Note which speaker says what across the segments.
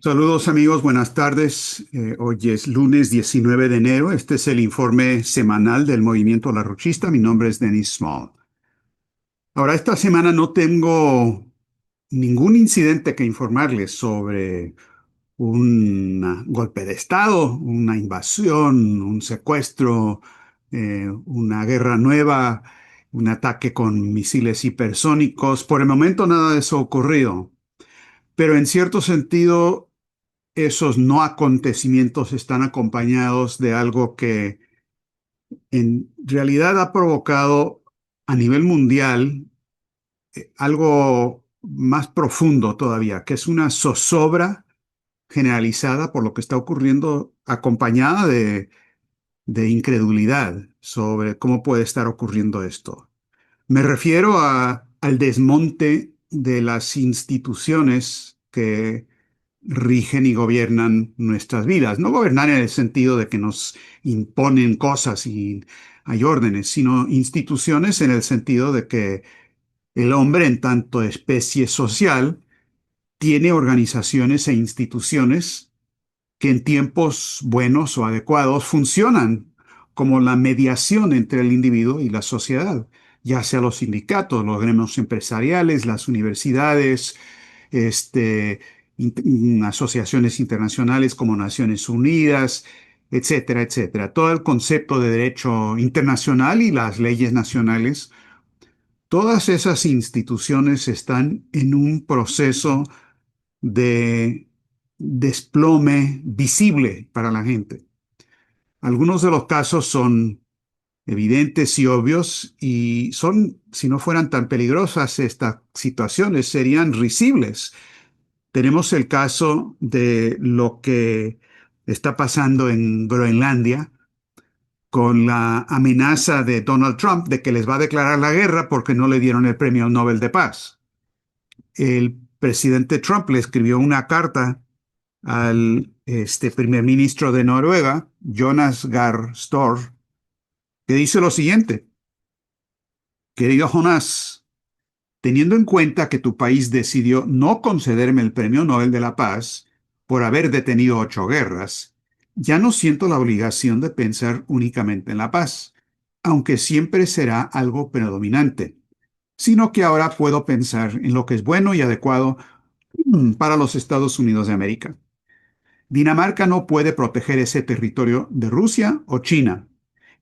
Speaker 1: Saludos amigos, buenas tardes. Hoy es lunes 19 de enero. Este es el informe semanal del Movimiento La Rochista. Mi nombre es Dennis Small. Ahora, esta semana no tengo ningún incidente que informarles sobre un golpe de Estado, una invasión, un secuestro, una guerra nueva, un ataque con misiles hipersónicos. Por el momento nada de eso ha ocurrido, pero en cierto sentido esos no acontecimientos están acompañados de algo que en realidad ha provocado a nivel mundial algo más profundo todavía, que es una zozobra generalizada por lo que está ocurriendo, acompañada de incredulidad sobre cómo puede estar ocurriendo esto. Me refiero al desmonte de las instituciones que rigen y gobiernan nuestras vidas. No gobernar en el sentido de que nos imponen cosas y hay órdenes, sino instituciones en el sentido de que el hombre, en tanto especie social, tiene organizaciones e instituciones que en tiempos buenos o adecuados funcionan como la mediación entre el individuo y la sociedad, ya sea los sindicatos, los gremios empresariales, las universidades, este, asociaciones internacionales como Naciones Unidas, etcétera, etcétera. Todo el concepto de derecho internacional y las leyes nacionales, todas esas instituciones están en un proceso de desplome visible para la gente. Algunos de los casos son evidentes y obvios y son, si no fueran tan peligrosas estas situaciones, serían risibles. Tenemos el caso de lo que está pasando en Groenlandia con la amenaza de Donald Trump de que les va a declarar la guerra porque no le dieron el premio Nobel de Paz. El presidente Trump le escribió una carta al primer ministro de Noruega, Jonas Gahr Støre, que dice lo siguiente: querido Jonas, teniendo en cuenta que tu país decidió no concederme el Premio Nobel de la Paz por haber detenido 8 guerras, ya no siento la obligación de pensar únicamente en la paz, aunque siempre será algo predominante, sino que ahora puedo pensar en lo que es bueno y adecuado para los Estados Unidos de América. Dinamarca no puede proteger ese territorio de Rusia o China.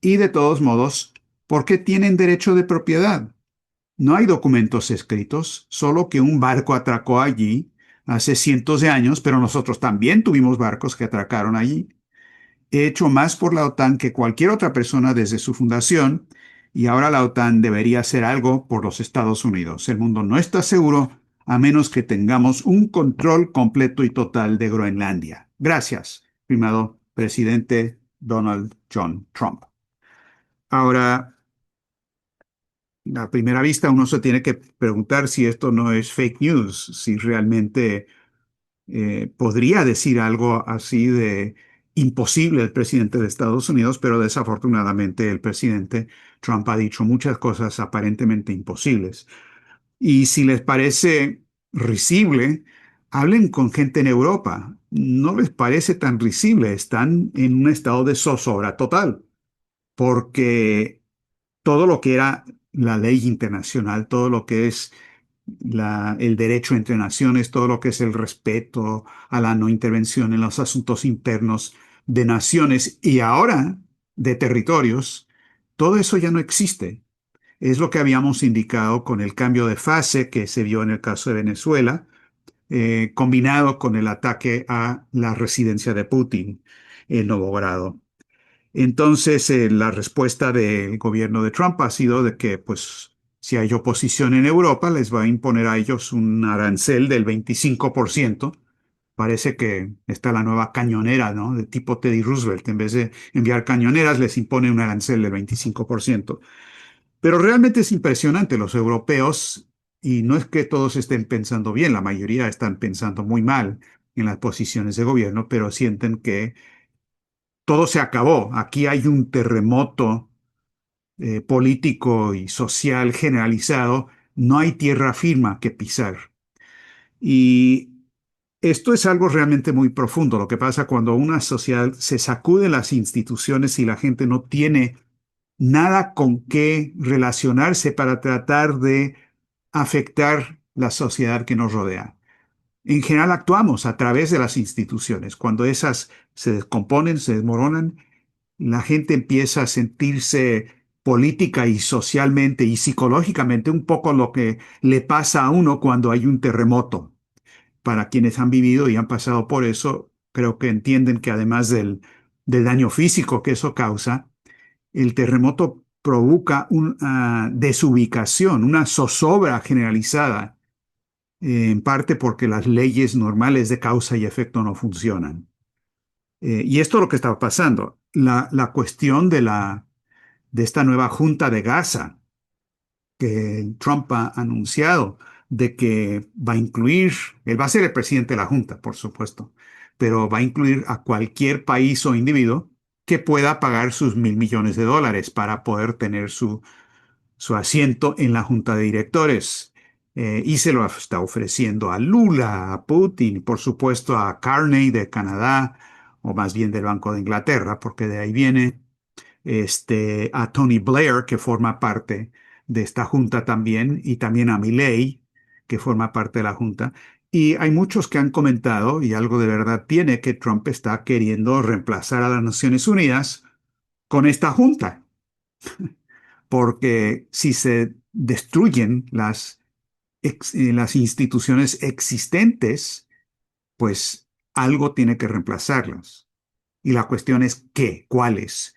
Speaker 1: Y de todos modos, ¿por qué tienen derecho de propiedad? No hay documentos escritos, solo que un barco atracó allí hace cientos de años, pero nosotros también tuvimos barcos que atracaron allí. He hecho más por la OTAN que cualquier otra persona desde su fundación, y ahora la OTAN debería hacer algo por los Estados Unidos. El mundo no está seguro a menos que tengamos un control completo y total de Groenlandia. Gracias, firmado presidente Donald John Trump. Ahora, a primera vista uno se tiene que preguntar si esto no es fake news, si realmente podría decir algo así de imposible el presidente de Estados Unidos, pero desafortunadamente el presidente Trump ha dicho muchas cosas aparentemente imposibles. Y si les parece risible, hablen con gente en Europa. No les parece tan risible, están en un estado de zozobra total, porque todo lo que era la ley internacional, todo lo que es el derecho entre naciones, todo lo que es el respeto a la no intervención en los asuntos internos de naciones y ahora de territorios, todo eso ya no existe. Es lo que habíamos indicado con el cambio de fase que se vio en el caso de Venezuela, combinado con el ataque a la residencia de Putin en Novogrado. Entonces, la respuesta del gobierno de Trump ha sido de que, pues, si hay oposición en Europa, les va a imponer a ellos un arancel del 25%. Parece que está la nueva cañonera, ¿no? De tipo Teddy Roosevelt. En vez de enviar cañoneras, les impone un arancel del 25%. Pero realmente es impresionante los europeos, y no es que todos estén pensando bien, la mayoría están pensando muy mal en las posiciones de gobierno, pero sienten que todo se acabó. Aquí hay un terremoto político y social generalizado. No hay tierra firme que pisar. Y Esto es algo realmente muy profundo. Lo que pasa cuando una sociedad se sacude las instituciones y la gente no tiene nada con qué relacionarse para tratar de afectar la sociedad que nos rodea. En general actuamos a través de las instituciones. Cuando esas se descomponen, se desmoronan, la gente empieza a sentirse política y socialmente y psicológicamente un poco lo que le pasa a uno cuando hay un terremoto. Para quienes han vivido y han pasado por eso, creo que entienden que además del daño físico que eso causa, el terremoto provoca una desubicación, una zozobra generalizada, en parte porque las leyes normales de causa y efecto no funcionan. Y esto es lo que estaba pasando. La cuestión de esta nueva Junta de Gaza que Trump ha anunciado de que va a incluir, él va a ser el presidente de la Junta, por supuesto, pero va a incluir a cualquier país o individuo que pueda pagar sus $1.000 millones para poder tener su asiento en la Junta de Directores. Y se lo está ofreciendo a Lula, a Putin, y por supuesto a Carney de Canadá, o más bien del Banco de Inglaterra, porque de ahí viene a Tony Blair, que forma parte de esta junta también, y también a Milley, que forma parte de la junta. Y hay muchos que han comentado, y algo de verdad tiene, que Trump está queriendo reemplazar a las Naciones Unidas con esta junta, porque si se destruyen las instituciones existentes, pues algo tiene que reemplazarlas. Y la cuestión es qué, cuáles.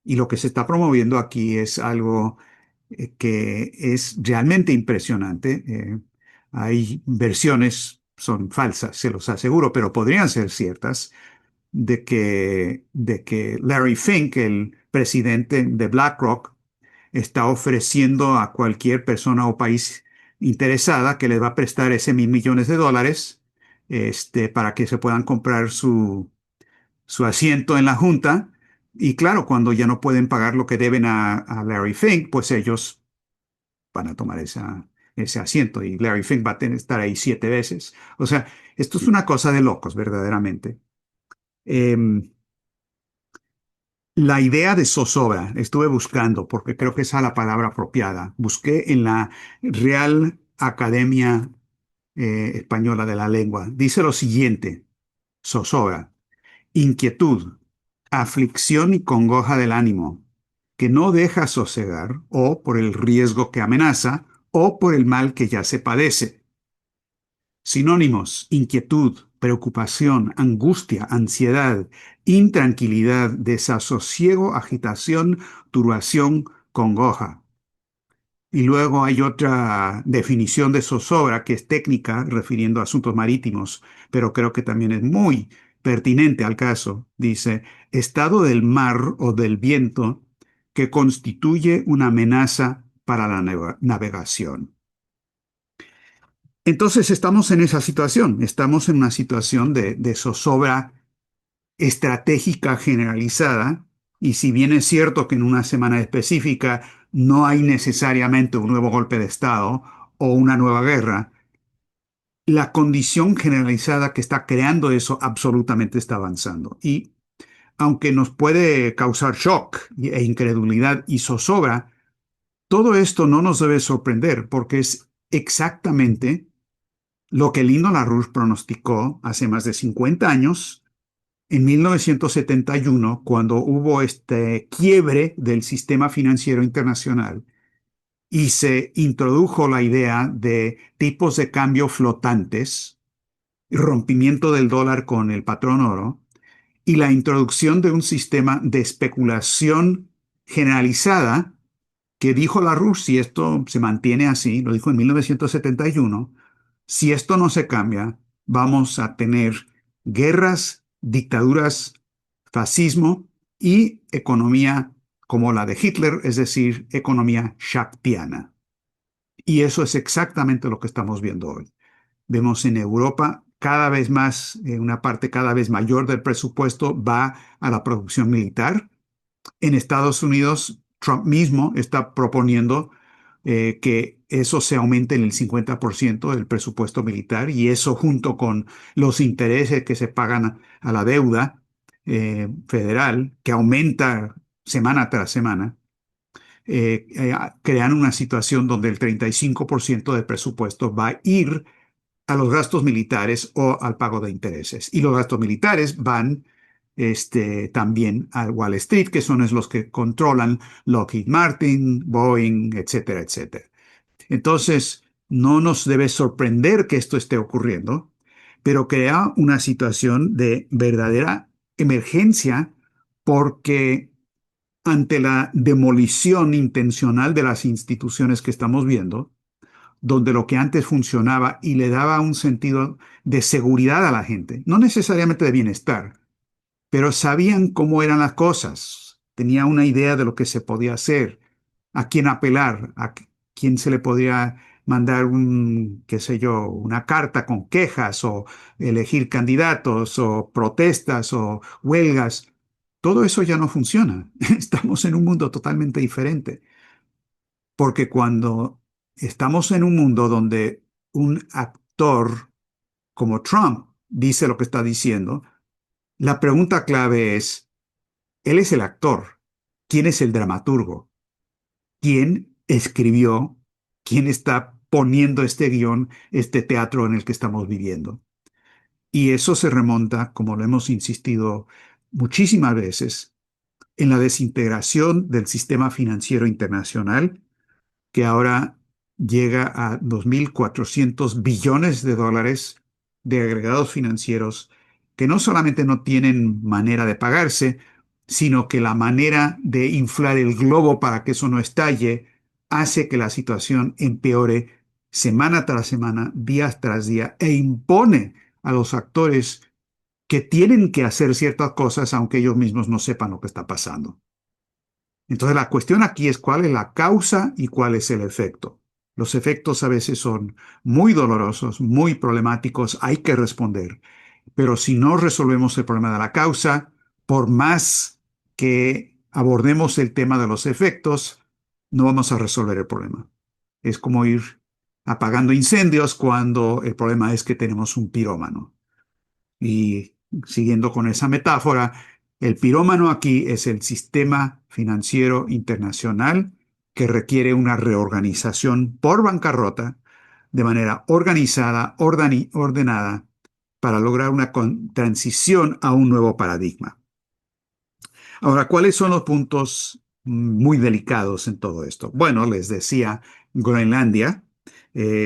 Speaker 1: Y lo que se está promoviendo aquí es algo que es realmente impresionante. Hay versiones, son falsas, se los aseguro, pero podrían ser ciertas, de que Larry Fink, el presidente de BlackRock, está ofreciendo a cualquier persona o país interesada que les va a prestar ese $1.000 millones para que se puedan comprar su asiento en la junta. Y claro, cuando ya no pueden pagar lo que deben a Larry Fink, pues ellos van a tomar ese asiento y Larry Fink va a estar ahí 7 veces. O sea, esto es una cosa de locos, verdaderamente. Em, la idea de zozobra, estuve buscando, porque creo que esa es la palabra apropiada. Busqué en la Real Academia Española de la Lengua. Dice lo siguiente, zozobra. Inquietud, aflicción y congoja del ánimo, que no deja sosegar, o por el riesgo que amenaza, o por el mal que ya se padece. Sinónimos: inquietud, preocupación, angustia, ansiedad, intranquilidad, desasosiego, agitación, turbación, congoja. Y luego hay otra definición de zozobra que es técnica, refiriendo a asuntos marítimos, pero creo que también es muy pertinente al caso. Dice, estado del mar o del viento que constituye una amenaza para la navegación. Entonces estamos en esa situación, estamos en una situación de zozobra estratégica generalizada, y si bien es cierto que en una semana específica no hay necesariamente un nuevo golpe de Estado o una nueva guerra, la condición generalizada que está creando eso absolutamente está avanzando. Y aunque nos puede causar shock e incredulidad y zozobra, todo esto no nos debe sorprender porque es exactamente lo que Lino LaRouche pronosticó hace más de 50 años, en 1971, cuando hubo este quiebre del sistema financiero internacional y se introdujo la idea de tipos de cambio flotantes, rompimiento del dólar con el patrón oro y la introducción de un sistema de especulación generalizada que dijo LaRouche, si esto se mantiene así, lo dijo en 1971, si esto no se cambia, vamos a tener guerras, dictaduras, fascismo y economía como la de Hitler, es decir, economía shaktiana. Y eso es exactamente lo que estamos viendo hoy. Vemos en Europa cada vez más, una parte cada vez mayor del presupuesto va a la producción militar. En Estados Unidos, Trump mismo está proponiendo que eso se aumente en el 50% del presupuesto militar y eso junto con los intereses que se pagan a la deuda federal, que aumenta semana tras semana, crean una situación donde el 35% del presupuesto va a ir a los gastos militares o al pago de intereses. Y los gastos militares van también al Wall Street, que son los que controlan Lockheed Martin, Boeing, etcétera, etcétera. Entonces, no nos debe sorprender que esto esté ocurriendo, pero crea una situación de verdadera emergencia porque ante la demolición intencional de las instituciones que estamos viendo, donde lo que antes funcionaba y le daba un sentido de seguridad a la gente, no necesariamente de bienestar, pero sabían cómo eran las cosas, tenía una idea de lo que se podía hacer, a quién apelar, quién se le podía mandar qué sé yo, una carta con quejas o elegir candidatos o protestas o huelgas. Todo eso ya no funciona. Estamos en un mundo totalmente diferente. Porque cuando estamos en un mundo donde un actor como Trump dice lo que está diciendo, la pregunta clave es, él es el actor, ¿quién es el dramaturgo? ¿Quién escribió? ¿Quién está poniendo este guión, este teatro en el que estamos viviendo? Y eso se remonta, como lo hemos insistido muchísimas veces, en la desintegración del sistema financiero internacional que ahora llega a 2.400 billones de dólares de agregados financieros que no solamente no tienen manera de pagarse, sino que la manera de inflar el globo para que eso no estalle hace que la situación empeore semana tras semana, día tras día, e impone a los actores que tienen que hacer ciertas cosas aunque ellos mismos no sepan lo que está pasando. Entonces la cuestión aquí es cuál es la causa y cuál es el efecto. Los efectos a veces son muy dolorosos, muy problemáticos, hay que responder. Pero si no resolvemos el problema de la causa, por más que abordemos el tema de los efectos, no vamos a resolver el problema. Es como ir apagando incendios cuando el problema es que tenemos un pirómano. Y siguiendo con esa metáfora, el pirómano aquí es el sistema financiero internacional que requiere una reorganización por bancarrota de manera organizada, ordenada, para lograr una transición a un nuevo paradigma. Ahora, ¿cuáles son los puntos muy delicados en todo esto? Bueno, les decía, Groenlandia,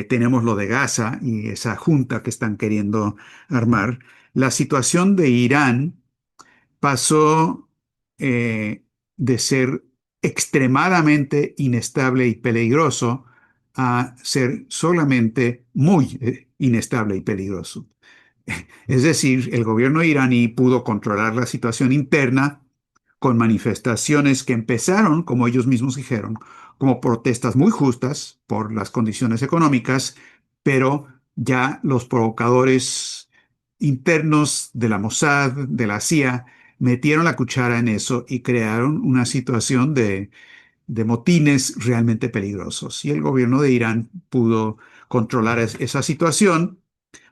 Speaker 1: tenemos lo de Gaza y esa junta que están queriendo armar. La situación de Irán pasó de ser extremadamente inestable y peligroso a ser solamente muy inestable y peligroso. Es decir, el gobierno iraní pudo controlar la situación interna con manifestaciones que empezaron, como ellos mismos dijeron, como protestas muy justas por las condiciones económicas, pero ya los provocadores internos de la Mossad, de la CIA, metieron la cuchara en eso y crearon una situación de motines realmente peligrosos. Y el gobierno de Irán pudo controlar esa situación.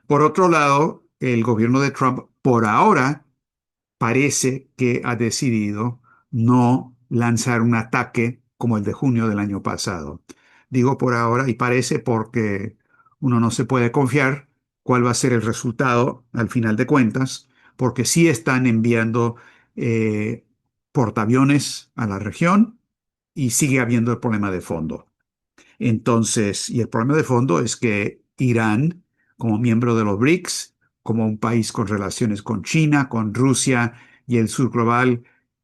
Speaker 1: Por otro lado, el gobierno de Trump, por ahora, parece que ha decidido no lanzar un ataque como el de junio del año pasado. Digo por ahora y parece porque uno no se puede confiar cuál va a ser el resultado al final de cuentas, porque sí están enviando eh, portaaviones a la región y sigue habiendo el problema de fondo. Entonces, y el problema de fondo es que Irán, como miembro de los BRICS, como un país con relaciones con China, con Rusia y el sur global,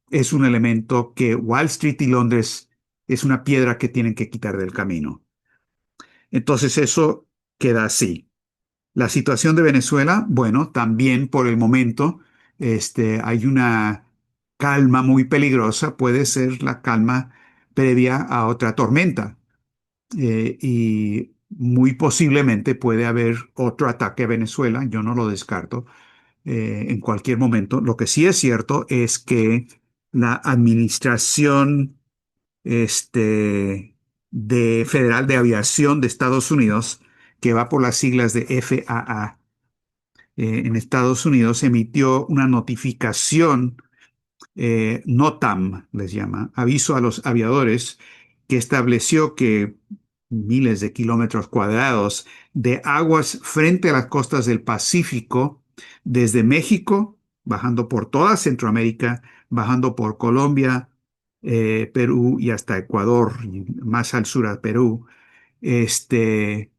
Speaker 1: es un elemento que Wall Street y Londres es una piedra que tienen que quitar del camino. Entonces, eso queda así. La situación de Venezuela, bueno, también por el momento hay una calma muy peligrosa, puede ser la calma previa a otra tormenta y muy posiblemente puede haber otro ataque a Venezuela, yo no lo descarto, en cualquier momento. Lo que sí es cierto es que la administración este, Federal de Aviación de Estados Unidos, que va por las siglas de FAA, en Estados Unidos, emitió una notificación, NOTAM les llama, aviso a los aviadores, que estableció que miles de kilómetros cuadrados de aguas frente a las costas del Pacífico, desde México, bajando por toda Centroamérica, bajando por Colombia, Perú y hasta Ecuador, y más al sur a Perú, este,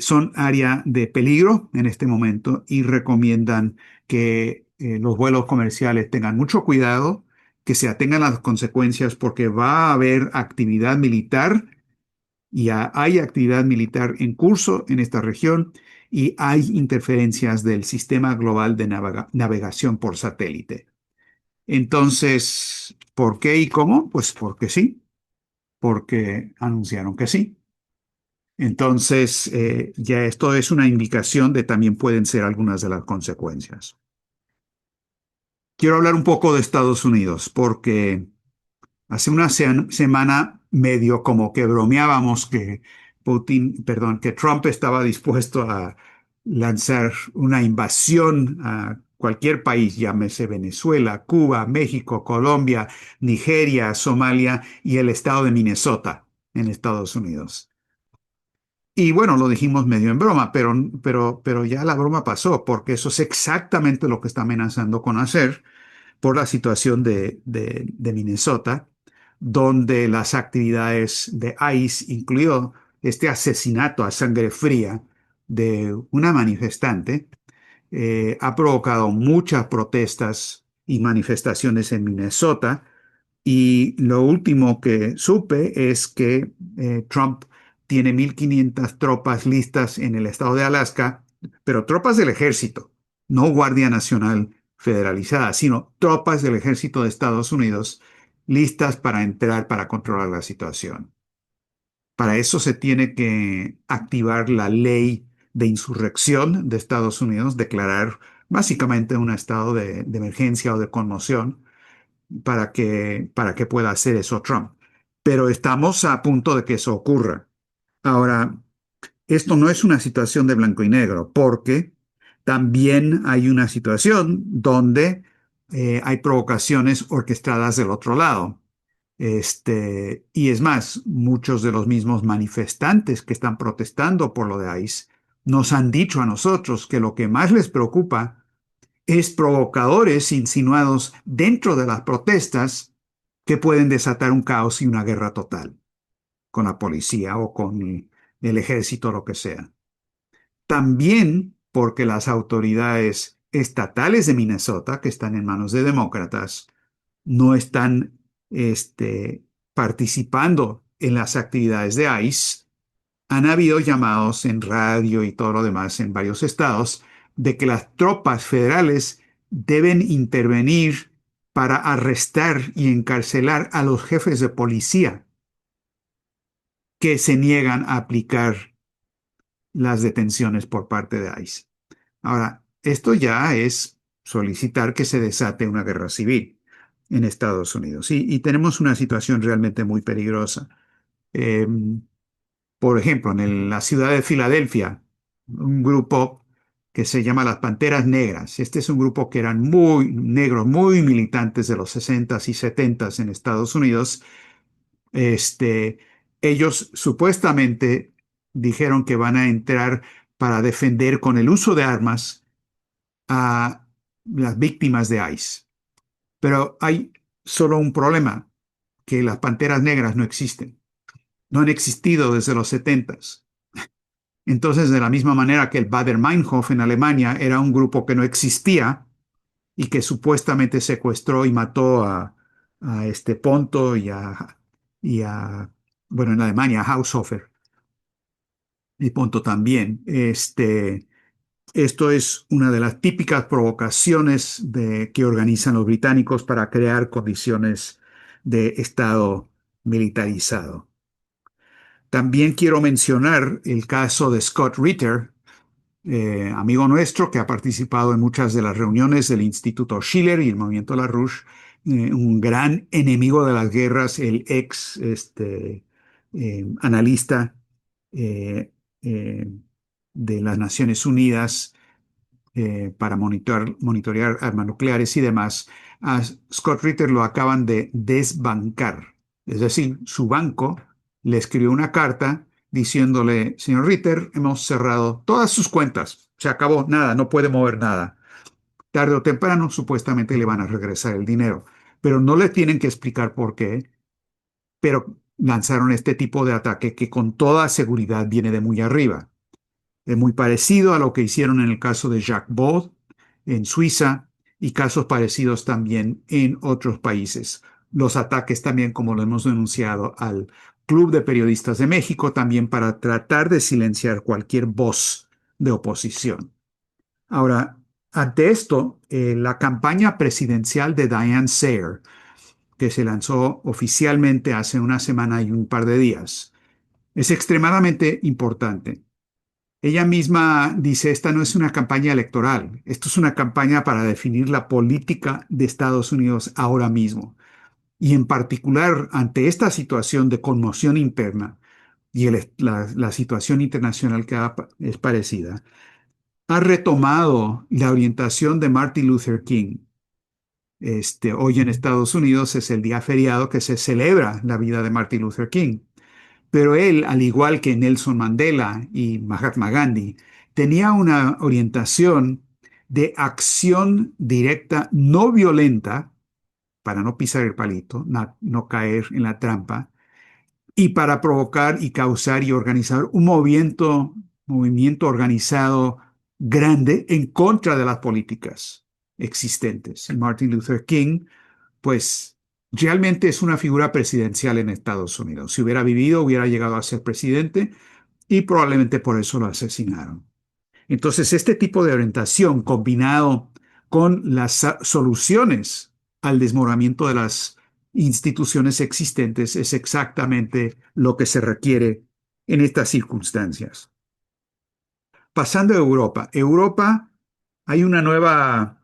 Speaker 1: son área de peligro en este momento y recomiendan que los vuelos comerciales tengan mucho cuidado, que se atengan a las consecuencias porque va a haber actividad militar y hay actividad militar en curso en esta región y hay interferencias del sistema global de navegación por satélite. Entonces, ¿por qué y cómo? Pues porque sí, porque anunciaron que sí. Entonces, ya esto es una indicación de también pueden ser algunas de las consecuencias. Quiero hablar un poco de Estados Unidos, porque hace una semana medio como que bromeábamos que que Trump estaba dispuesto a lanzar una invasión a cualquier país, llámese Venezuela, Cuba, México, Colombia, Nigeria, Somalia y el estado de Minnesota en Estados Unidos. Y bueno, lo dijimos medio en broma, pero ya la broma pasó, porque eso es exactamente lo que está amenazando con hacer por la situación de Minnesota, donde las actividades de ICE, incluido este asesinato a sangre fría de una manifestante, ha provocado muchas protestas y manifestaciones en Minnesota y lo último que supe es que Trump tiene 1.500 tropas listas en el estado de Alaska, pero tropas del ejército, no Guardia Nacional federalizada, sino tropas del ejército de Estados Unidos listas para entrar para controlar la situación. Para eso se tiene que activar la ley de insurrección de Estados Unidos, declarar básicamente un estado de emergencia o de conmoción para que pueda hacer eso Trump. Pero estamos a punto de que eso ocurra. Ahora, esto no es una situación de blanco y negro, porque también hay una situación donde hay provocaciones orquestadas del otro lado. Y es más, muchos de los mismos manifestantes que están protestando por lo de ICE nos han dicho a nosotros que lo que más les preocupa es provocadores insinuados dentro de las protestas que pueden desatar un caos y una guerra total con la policía o con el ejército o lo que sea. También porque las autoridades estatales de Minnesota, que están en manos de demócratas, no están participando en las actividades de ICE. Han habido llamados en radio y todo lo demás en varios estados de que las tropas federales deben intervenir para arrestar y encarcelar a los jefes de policía que se niegan a aplicar las detenciones por parte de ICE. Ahora, esto ya es solicitar que se desate una guerra civil en Estados Unidos y tenemos una situación realmente muy peligrosa. Eh, Por ejemplo, en la ciudad de Filadelfia, un grupo que se llama las Panteras Negras. Este es un grupo que eran muy negros, muy militantes de los 60s y 70s en Estados Unidos. Este, Ellos supuestamente dijeron que van a entrar para defender con el uso de armas a las víctimas de ICE. Pero hay solo un problema, que las Panteras Negras no existen. No han existido desde los 70s. Entonces, de la misma manera que el Baader-Meinhof en Alemania era un grupo que no existía y que supuestamente secuestró y mató a este Ponto bueno, en Alemania, a Haushofer y Ponto también. Esto es una de las típicas provocaciones que organizan los británicos para crear condiciones de Estado militarizado. También quiero mencionar el caso de Scott Ritter, amigo nuestro que ha participado en muchas de las reuniones del Instituto Schiller y el Movimiento LaRouche, un gran enemigo de las guerras, el ex analista eh, eh, de las Naciones Unidas para monitorear armas nucleares y demás, a Scott Ritter lo acaban de desbancar. Es decir, su banco le escribió una carta diciéndole, señor Ritter, hemos cerrado todas sus cuentas, se acabó, nada, no puede mover nada. Tarde o temprano, supuestamente le van a regresar el dinero, pero no le tienen que explicar por qué, pero lanzaron este tipo de ataque que con toda seguridad viene de muy arriba. Es muy parecido a lo que hicieron en el caso de Jacques Baud en Suiza y casos parecidos también en otros países. Los ataques también, como lo hemos denunciado, al Club de Periodistas de México, también para tratar de silenciar cualquier voz de oposición. Ahora, ante esto, la campaña presidencial de Diane Sawyer, que se lanzó oficialmente hace una semana y un par de días, es extremadamente importante. Ella misma dice, esta no es una campaña electoral, esto es una campaña para definir la política de Estados Unidos ahora mismo. Y en particular, ante esta situación de conmoción interna y la situación internacional que es parecida, ha retomado la orientación de Martin Luther King. Hoy en Estados Unidos es el día feriado que se celebra la vida de Martin Luther King. Pero él, al igual que Nelson Mandela y Mahatma Gandhi, tenía una orientación de acción directa no violenta, para no pisar el palito, no caer en la trampa, y para provocar y causar y organizar un movimiento organizado grande en contra de las políticas existentes. Y Martin Luther King, pues realmente es una figura presidencial en Estados Unidos. Si hubiera vivido, hubiera llegado a ser presidente y probablemente por eso lo asesinaron. Entonces, este tipo de orientación combinado con las soluciones al desmoronamiento de las instituciones existentes es exactamente lo que se requiere en estas circunstancias. Pasando a Europa. Europa, hay una nueva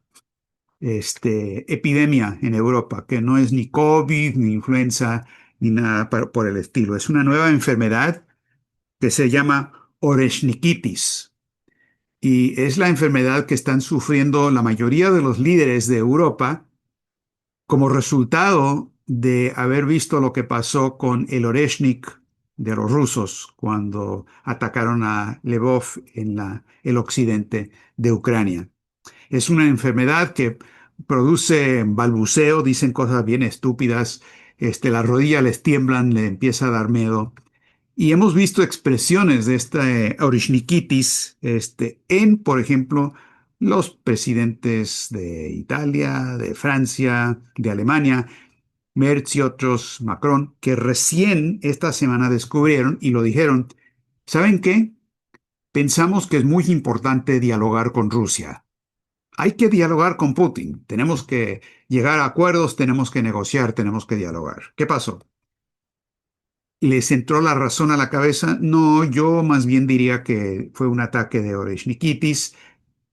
Speaker 1: epidemia en Europa, que no es ni COVID, ni influenza, ni nada por el estilo. Es una nueva enfermedad que se llama oreshnikitis. Y es la enfermedad que están sufriendo la mayoría de los líderes de Europa como resultado de haber visto lo que pasó con el Oreshnik de los rusos cuando atacaron a Lvov en el occidente de Ucrania. Es una enfermedad que produce balbuceo, dicen cosas bien estúpidas, las rodillas les tiemblan, le empieza a dar miedo. Y hemos visto expresiones de esta orishnikitis en, por ejemplo, los presidentes de Italia, de Francia, de Alemania, Merz y otros, Macron, que recién esta semana descubrieron y lo dijeron, ¿saben qué? Pensamos que es muy importante dialogar con Rusia. Hay que dialogar con Putin. Tenemos que llegar a acuerdos, tenemos que negociar, tenemos que dialogar. ¿Qué pasó? ¿Les entró la razón a la cabeza? No, yo más bien diría que fue un ataque de Oreshnikitis,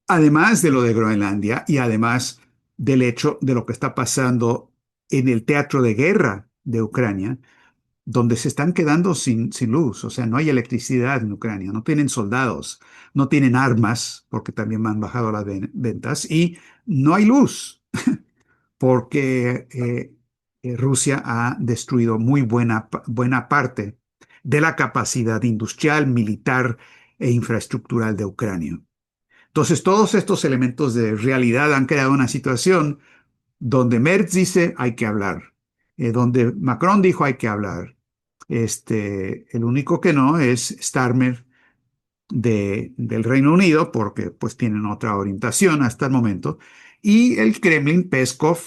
Speaker 1: además de lo de Groenlandia y además del hecho de lo que está pasando en el teatro de guerra de Ucrania, donde se están quedando sin luz, o sea, no hay electricidad en Ucrania, no tienen soldados, no tienen armas, porque también han bajado las ventas, y no hay luz porque Rusia ha destruido muy buena parte de la capacidad industrial, militar e infraestructural de Ucrania. Entonces, todos estos elementos de realidad han creado una situación donde Merz dice hay que hablar, donde Macron dijo hay que hablar. El único que no es Starmer del Reino Unido, porque pues tienen otra orientación hasta el momento. Y el Kremlin, Peskov,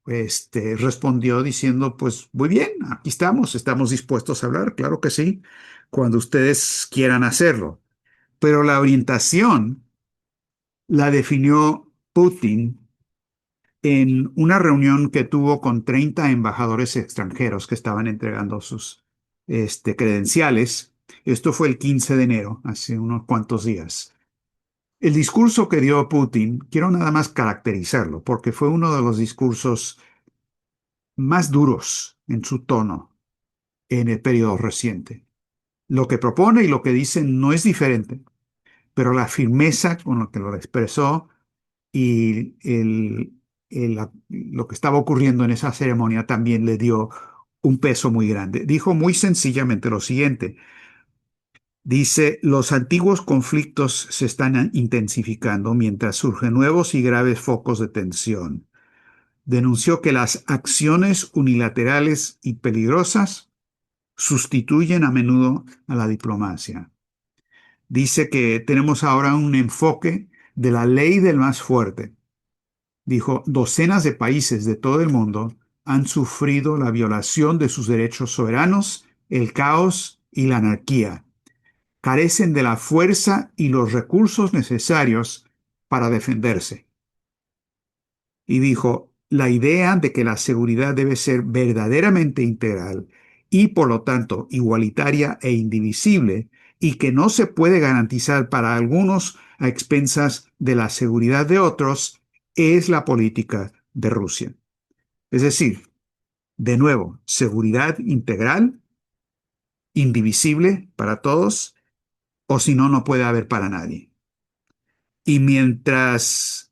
Speaker 1: respondió diciendo, pues muy bien, aquí estamos dispuestos a hablar, claro que sí, cuando ustedes quieran hacerlo. Pero la orientación la definió Putin en una reunión que tuvo con 30 embajadores extranjeros que estaban entregando sus credenciales. Esto fue el 15 de enero, hace unos cuantos días. El discurso que dio Putin, quiero nada más caracterizarlo, porque fue uno de los discursos más duros en su tono, en el periodo reciente. Lo que propone y lo que dice no es diferente, pero la firmeza con lo que lo expresó y lo que estaba ocurriendo en esa ceremonia también le dio un peso muy grande. Dijo muy sencillamente lo siguiente. Dice, los antiguos conflictos se están intensificando mientras surgen nuevos y graves focos de tensión. Denunció que las acciones unilaterales y peligrosas sustituyen a menudo a la diplomacia. Dice que tenemos ahora un enfoque de la ley del más fuerte. Dijo, docenas de países de todo el mundo han sufrido la violación de sus derechos soberanos, el caos y la anarquía. Carecen de la fuerza y los recursos necesarios para defenderse. Y dijo, la idea de que la seguridad debe ser verdaderamente integral y por lo tanto igualitaria e indivisible y que no se puede garantizar para algunos a expensas de la seguridad de otros es la política de Rusia. Es decir, de nuevo, seguridad integral, indivisible para todos, o si no, no puede haber para nadie. Y mientras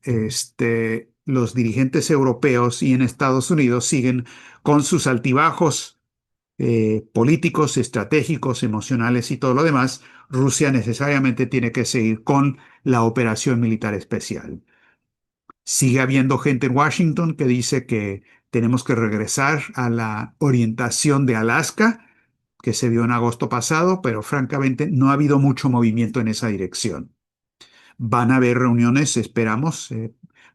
Speaker 1: los dirigentes europeos y en Estados Unidos siguen con sus altibajos políticos, estratégicos, emocionales y todo lo demás, Rusia necesariamente tiene que seguir con la operación militar especial. Sigue habiendo gente en Washington que dice que tenemos que regresar a la orientación de Alaska, que se vio en agosto pasado, pero francamente no ha habido mucho movimiento en esa dirección. Van a haber reuniones, esperamos,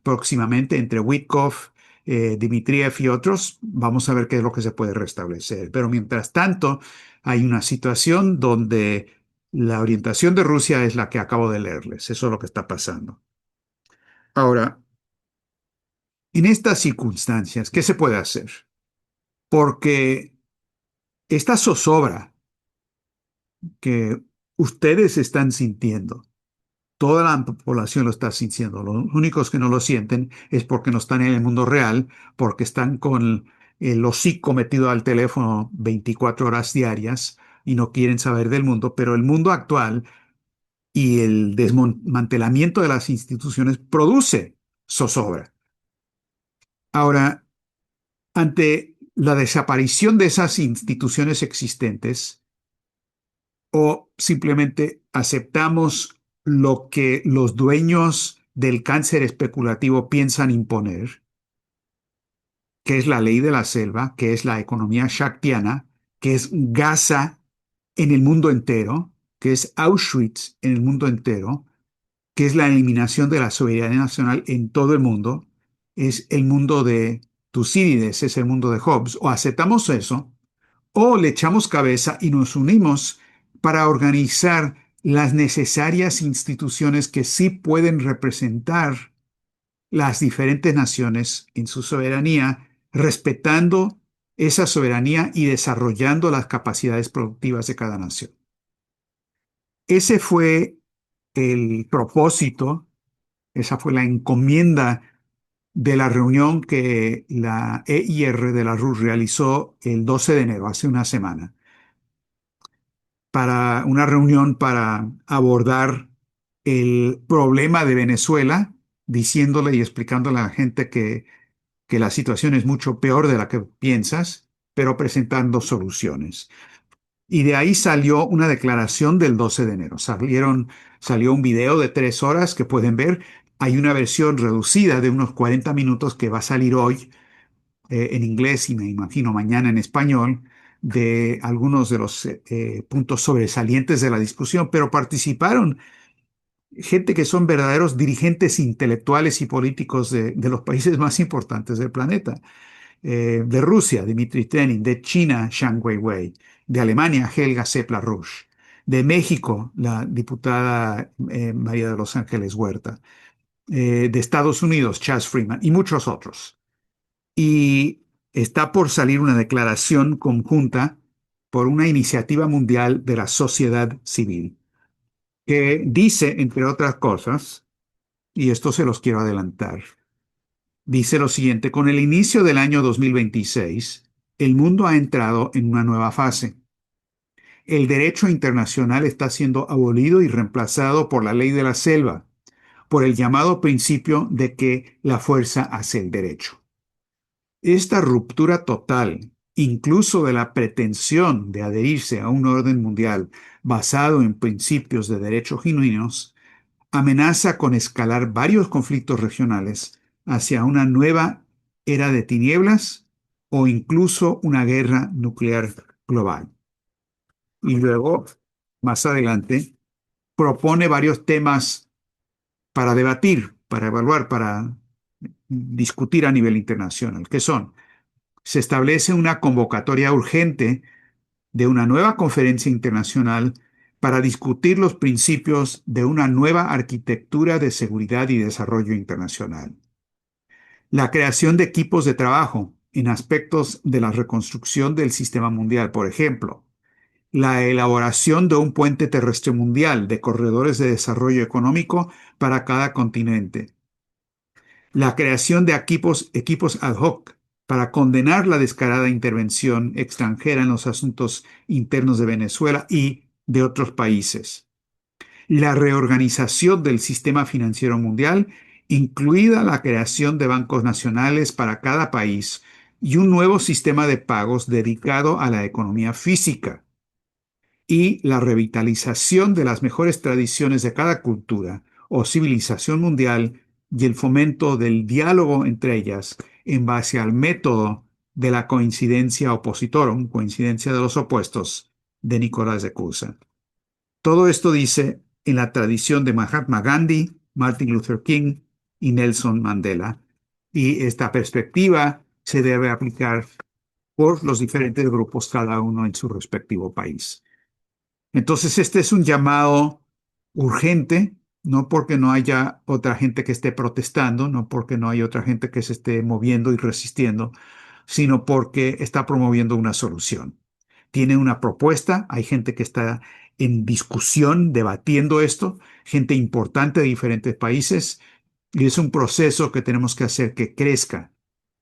Speaker 1: próximamente entre Witkoff, Dmitriev y otros. Vamos a ver qué es lo que se puede restablecer. Pero mientras tanto, hay una situación donde la orientación de Rusia es la que acabo de leerles. Eso es lo que está pasando. Ahora, en estas circunstancias, ¿qué se puede hacer? Porque esta zozobra que ustedes están sintiendo, toda la población lo está sintiendo. Los únicos que no lo sienten es porque no están en el mundo real, porque están con el hocico metido al teléfono 24 horas diarias y no quieren saber del mundo, pero el mundo actual y el desmantelamiento de las instituciones produce zozobra. Ahora, ante la desaparición de esas instituciones existentes, o simplemente aceptamos lo que los dueños del cáncer especulativo piensan imponer, que es la ley de la selva, que es la economía shaktiana, que es Gaza en el mundo entero, que es Auschwitz en el mundo entero, que es la eliminación de la soberanía nacional en todo el mundo, es el mundo de Tucídides, es el mundo de Hobbes. O aceptamos eso, o le echamos cabeza y nos unimos para organizar las necesarias instituciones que sí pueden representar las diferentes naciones en su soberanía, respetando esa soberanía y desarrollando las capacidades productivas de cada nación. Ese fue el propósito, esa fue la encomienda de la reunión que la EIR de la RUS realizó el 12 de enero, hace una semana, para una reunión para abordar el problema de Venezuela, diciéndole y explicándole a la gente que la situación es mucho peor de la que piensas, pero presentando soluciones. Y de ahí salió una declaración del 12 de enero. Salió un video de 3 horas que pueden ver. Hay una versión reducida de unos 40 minutos que va a salir hoy en inglés y me imagino mañana en español, de algunos de los puntos sobresalientes de la discusión, pero participaron gente que son verdaderos dirigentes intelectuales y políticos de los países más importantes del planeta. De Rusia, Dmitry Tenin; de China, Zhang Weiwei; de Alemania, Helga Seppler-Roush; de México, la diputada María de los Ángeles Huerta; de Estados Unidos, Chas Freeman, y muchos otros. Y está por salir una declaración conjunta por una iniciativa mundial de la sociedad civil, que dice, entre otras cosas, y esto se los quiero adelantar, dice lo siguiente: con el inicio del año 2026, El mundo ha entrado en una nueva fase. El derecho internacional está siendo abolido y reemplazado por la ley de la selva, por el llamado principio de que la fuerza hace el derecho. Esta ruptura total, incluso de la pretensión de adherirse a un orden mundial basado en principios de derechos genuinos, amenaza con escalar varios conflictos regionales hacia una nueva era de tinieblas o incluso una guerra nuclear global. Y luego, más adelante, propone varios temas para debatir, para evaluar, para discutir a nivel internacional, que son: se establece una convocatoria urgente de una nueva conferencia internacional para discutir los principios de una nueva arquitectura de seguridad y desarrollo internacional. La creación de equipos de trabajo en aspectos de la reconstrucción del sistema mundial, por ejemplo, la elaboración de un puente terrestre mundial de corredores de desarrollo económico para cada continente, la creación de equipos ad hoc para condenar la descarada intervención extranjera en los asuntos internos de Venezuela y de otros países, la reorganización del sistema financiero mundial, incluida la creación de bancos nacionales para cada país y un nuevo sistema de pagos dedicado a la economía física, y la revitalización de las mejores tradiciones de cada cultura o civilización mundial y el fomento del diálogo entre ellas en base al método de la coincidencia opositorum, coincidencia de los opuestos, de Nicolás de Cusa. Todo esto dice en la tradición de Mahatma Gandhi, Martin Luther King y Nelson Mandela, y esta perspectiva se debe aplicar por los diferentes grupos, cada uno en su respectivo país. Entonces, este es un llamado urgente, no porque no haya otra gente que esté protestando, no porque no haya otra gente que se esté moviendo y resistiendo, sino porque está promoviendo una solución. Tiene una propuesta, hay gente que está en discusión, debatiendo esto, gente importante de diferentes países, y es un proceso que tenemos que hacer que crezca,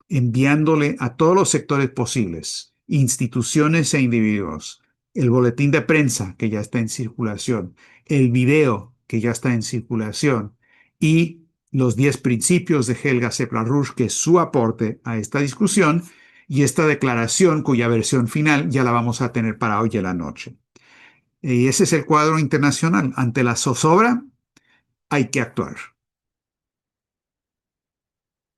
Speaker 1: enviándole a todos los sectores posibles, instituciones e individuos, el boletín de prensa que ya está en circulación, el video que ya está en circulación y los 10 principios de Helga Sepla-Rush, que es su aporte a esta discusión, y esta declaración cuya versión final ya la vamos a tener para hoy en la noche. Y ese es el cuadro internacional. Ante la zozobra hay que actuar.